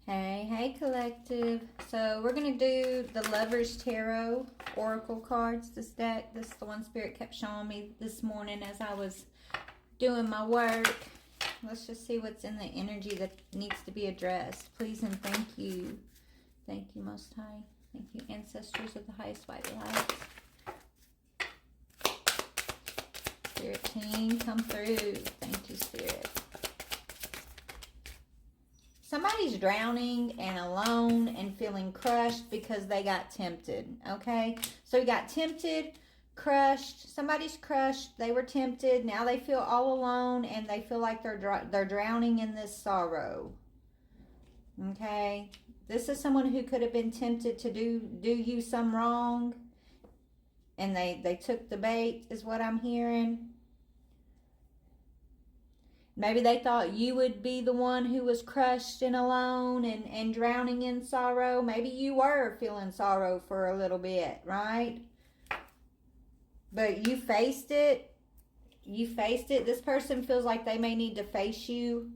Hey, collective. So we're going to do the Lover's Tarot Oracle cards, this deck. This is the one Spirit kept showing me this morning as I was doing my work. Let's just see what's in the energy that needs to be addressed. Please and thank you. Thank you, Most High. Thank you, Ancestors of the highest white light. Spirit team, come through. Thank you, Spirit. Somebody's drowning and alone and feeling crushed because they got tempted, okay? So you got tempted, crushed. Somebody's crushed. They were tempted. Now they feel all alone and they feel like they're drowning in this sorrow, okay? This is someone who could have been tempted to do you some wrong, and they took the bait, is what I'm hearing. Maybe they thought you would be the one who was crushed and alone and drowning in sorrow. Maybe you were feeling sorrow for a little bit, right? But you faced it. You faced it. This person feels like they may need to face you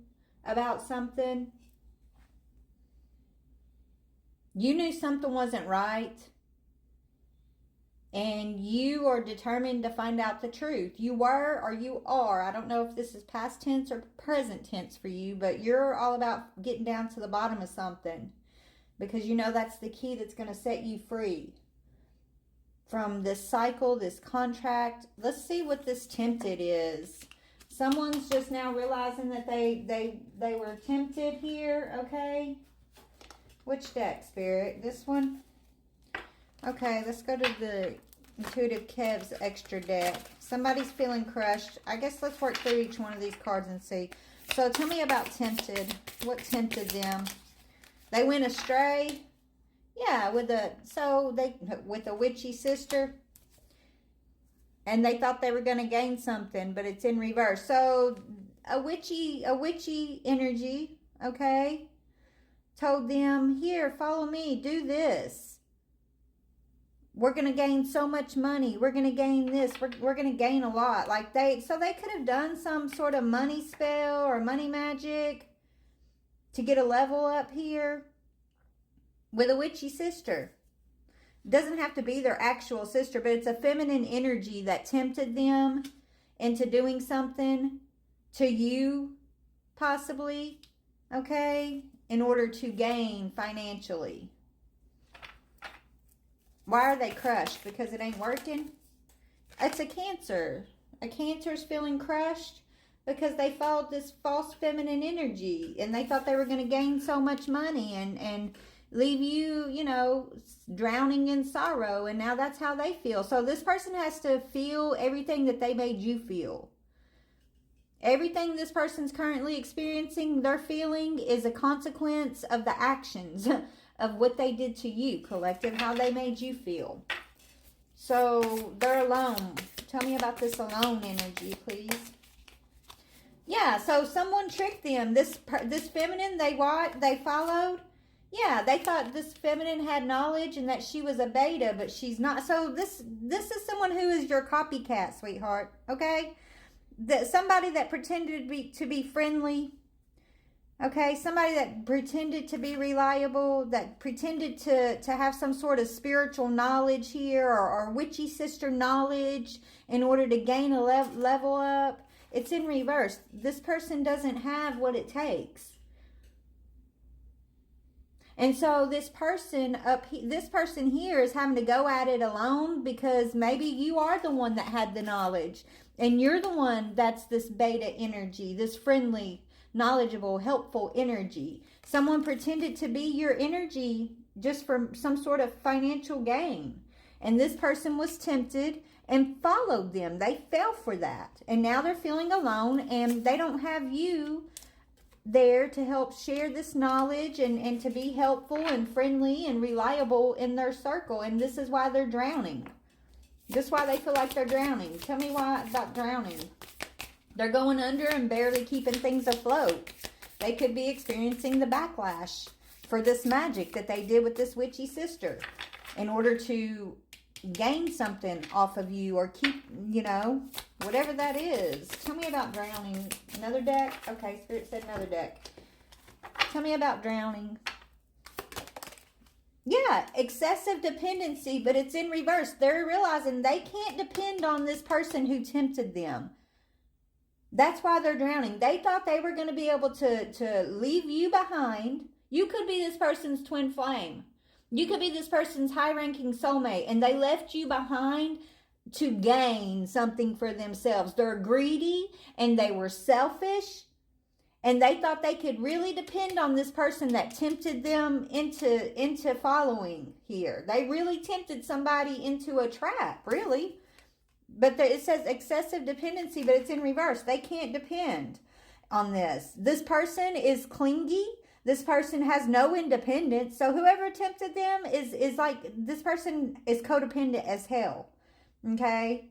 about something. You knew something wasn't right. And you are determined to find out the truth. You were or you are. I don't know if this is past tense or present tense for you, but you're all about getting down to the bottom of something. Because you know that's the key that's going to set you free from this cycle, this contract. Let's see what this tempted is. Someone's just now realizing that they were tempted here, okay? Which deck, Spirit? This one? Okay, let's go to the Intuitive Kev's extra deck. Somebody's feeling crushed. I guess let's work through each one of these cards and see. So tell me about tempted. What tempted them? They went astray. Yeah, with a witchy sister. And they thought they were going to gain something, but it's in reverse. So a witchy energy, okay, told them, here, follow me, do this. We're going to gain so much money. We're going to gain this. We're going to gain a lot. So they could have done some sort of money spell or money magic to get a level up here with a witchy sister. Doesn't have to be their actual sister, but it's a feminine energy that tempted them into doing something to you, possibly, okay, in order to gain financially. Why are they crushed? Because it ain't working? It's a Cancer. A Cancer's feeling crushed because they followed this false feminine energy and they thought they were going to gain so much money and leave you, you know, drowning in sorrow, and now that's how they feel. So this person has to feel everything that they made you feel. Everything this person's currently experiencing, they're feeling, is a consequence of the actions of what they did to you, collective, how they made you feel. So they're alone. Tell me about this alone energy, please. Yeah, so someone tricked them. This feminine they followed. Yeah, they thought this feminine had knowledge and that she was a beta, but she's not. So this is someone who is your copycat, sweetheart. Okay, somebody that pretended to be friendly. Okay, somebody that pretended to be reliable, that pretended to have some sort of spiritual knowledge here or witchy sister knowledge in order to gain a level up. It's in reverse. This person doesn't have what it takes. And so this person here is having to go at it alone because maybe you are the one that had the knowledge and you're the one that's this beta energy, this friendly, knowledgeable, helpful energy. Someone pretended to be your energy just for some sort of financial gain. And this person was tempted and followed them. They fell for that. And now they're feeling alone and they don't have you there to help share this knowledge and to be helpful and friendly and reliable in their circle. And this is why they're drowning. This is why they feel like they're drowning. Tell me why about drowning. They're going under and barely keeping things afloat. They could be experiencing the backlash for this magic that they did with this witchy sister in order to gain something off of you or keep, you know, whatever that is. Tell me about drowning. Another deck? Okay, Spirit said another deck. Tell me about drowning. Yeah, excessive dependency, but it's in reverse. They're realizing they can't depend on this person who tempted them. That's why they're drowning. They thought they were going to be able to leave you behind. You could be this person's twin flame. You could be this person's high-ranking soulmate, and they left you behind to gain something for themselves. They're greedy, and they were selfish, and they thought they could really depend on this person that tempted them into following here. They really tempted somebody into a trap, really. But it says excessive dependency, but it's in reverse. They can't depend on this. This person is clingy. This person has no independence. So whoever tempted them is like, this person is codependent as hell. Okay?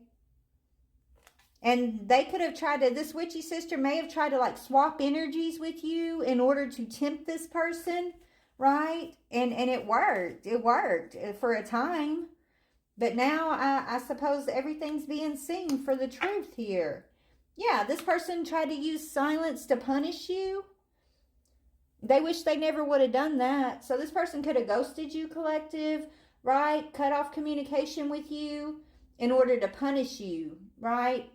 And they could have tried to, this witchy sister may have tried to like swap energies with you in order to tempt this person, right? And it worked. It worked for a time. But now I suppose everything's being seen for the truth here. Yeah, this person tried to use silence to punish you. They wish they never would have done that. So this person could have ghosted you, collective, right? Cut off communication with you in order to punish you, right?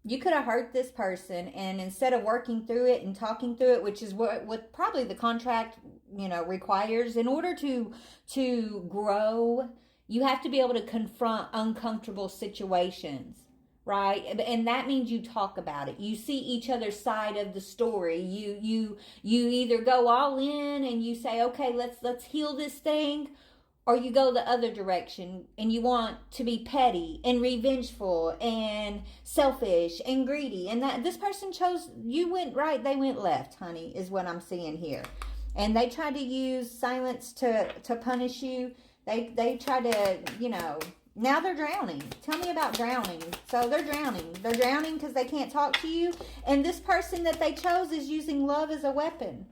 You could have hurt this person, and instead of working through it and talking through it, which is what probably the contract, requires, in order to grow, you have to be able to confront uncomfortable situations, right? And that means you talk about it. You see each other's side of the story. You either go all in and you say, okay, let's heal this thing, or you go the other direction and you want to be petty and revengeful and selfish and greedy. And that this person chose, you went right, they went left, honey, is what I'm seeing here. And they tried to use silence to punish you. They tried to, now they're drowning. Tell me about drowning. So they're drowning. They're drowning because they can't talk to you. And this person that they chose is using love as a weapon.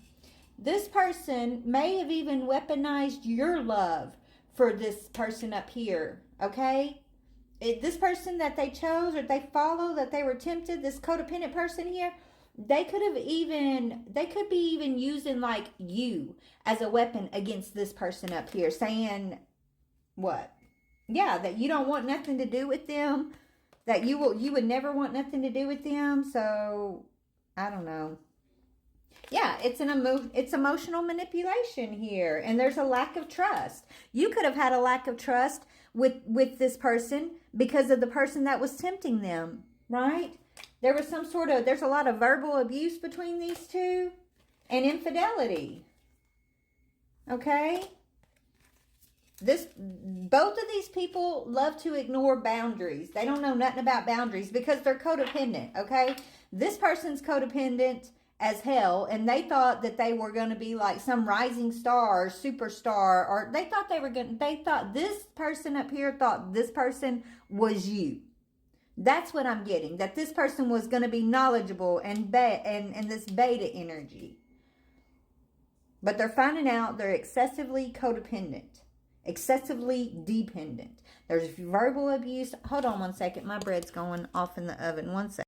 This person may have even weaponized your love for this person up here, okay? This person that they chose or they follow, that they were tempted, this codependent person here, they could be even using like you as a weapon against this person up here, saying what? Yeah, that you don't want nothing to do with them, that you would never want nothing to do with them. So I don't know. Yeah, it's emotional manipulation here, and there's a lack of trust. You could have had a lack of trust with this person because of the person that was tempting them, right? There was there's a lot of verbal abuse between these two and infidelity. Okay? Both of these people love to ignore boundaries. They don't know nothing about boundaries because they're codependent, okay? This person's codependent as hell, and they thought that they were going to be like some rising star or superstar, or they thought this person up here thought this person was you. That's what I'm getting, that this person was going to be knowledgeable and this beta energy. But they're finding out they're excessively codependent, excessively dependent. There's verbal abuse. Hold on one second. My bread's going off in the oven. One second.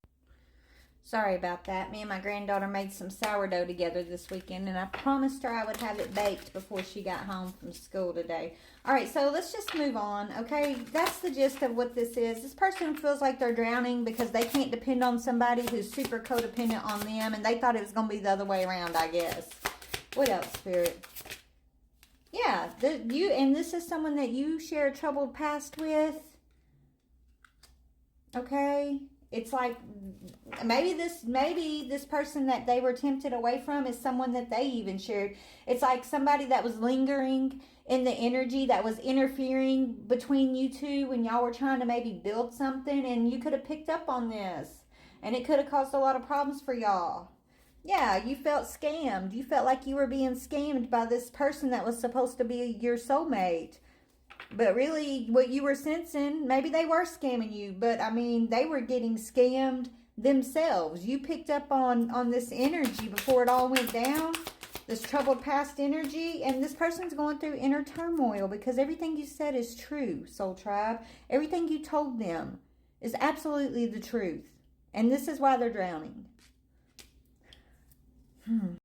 Sorry about that. Me and my granddaughter made some sourdough together this weekend, and I promised her I would have it baked before she got home from school today. All right, so let's just move on, okay? That's the gist of what this is. This person feels like they're drowning because they can't depend on somebody who's super codependent on them, and they thought it was going to be the other way around, I guess. What else, Spirit? Yeah, this is someone that you share a troubled past with, okay? It's like maybe this person that they were tempted away from is someone that they even shared. It's like somebody that was lingering in the energy, that was interfering between you two when y'all were trying to maybe build something, and you could have picked up on this, and it could have caused a lot of problems for y'all. Yeah, you felt scammed. You felt like you were being scammed by this person that was supposed to be your soulmate. But really, what you were sensing, maybe they were scamming you, but I mean, they were getting scammed themselves. You picked up on this energy before it all went down, this troubled past energy, and this person's going through inner turmoil because everything you said is true, Soul Tribe. Everything you told them is absolutely the truth. And this is why they're drowning.